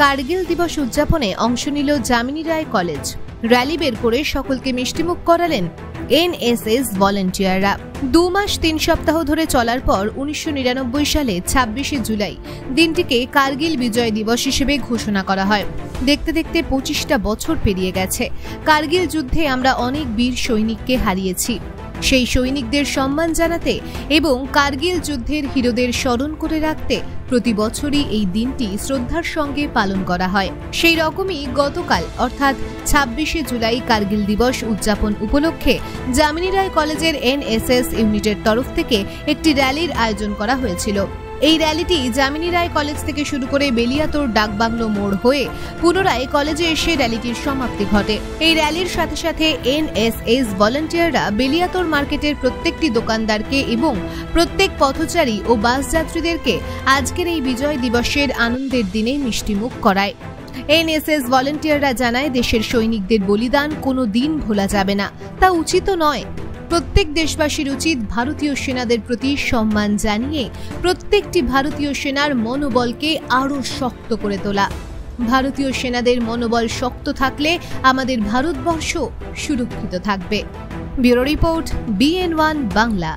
কার্গিল দিবস উদযাপনে অংশ নিল যামিনী রায় কলেজ। র্যালি বের করে সকলকে মিষ্টিমুখ করালেন এনএসএস ভলান্টিয়াররা। 2 মাস 3 সপ্তাহ ধরে চলার পর 1999 সালে 26শে জুলাই দিনটিকে কার্গিল বিজয় দিবস হিসেবে ঘোষণা করা হয়। দেখতে দেখতে 25টা বছর পেরিয়ে গেছে। কার্গিল যুদ্ধে আমরা অনেক বীর সৈনিককে হারিয়েছি। সেই সৈনিকদের সম্মান জানাতে এবং কার্গিল যুদ্ধের হিরোদের স্মরণ করে রাখতে প্রতি বছরই এই দিনটি শ্রদ্ধার সঙ্গে পালন করা হয়। সেই রকমই গতকাল অর্থাৎ 26শে জুলাই কার্গিল দিবস উদযাপন উপলক্ষে যামিনী রায় কলেজের এনএসএস ইউনিটের তরফ থেকে একটি র্যালির আয়োজন করা হয়েছিল। এই র্যালিটি যামিনী রায় কলেজ থেকে শুরু করে বেলিয়াতোর ডাকবাংলো মোড় হয়ে পুনরায় কলেজে এসে র্যালিটির সমাপ্তি ঘটে। এই র্যালির সাথে সাথে এনএসএস ভলান্টিয়াররা বেলিয়াতোর মার্কেটের প্রত্যেকটি দোকানদারকে এবং প্রত্যেক পথচারী ও বাস যাত্রীদেরকে আজকের এই বিজয় দিবসের আনন্দের দিনে মিষ্টিমুখ করায়। এনএসএস ভলান্টিয়াররা জানায়, দেশের সৈনিকদের বলিদান কোনো দিন ভোলা যাবে না, তা উচিত নয়। প্রত্যেক দেশবাসীর উচিত ভারতীয় সেনাদের প্রতি সম্মান জানিয়ে প্রত্যেকটি ভারতীয় সেনার মনোবলকে আরও শক্ত করে তোলা। ভারতীয় সেনাদের মনোবল শক্ত থাকলে আমাদের ভারতবর্ষ সুরক্ষিত থাকবে। Bureau report BN1 Bangla.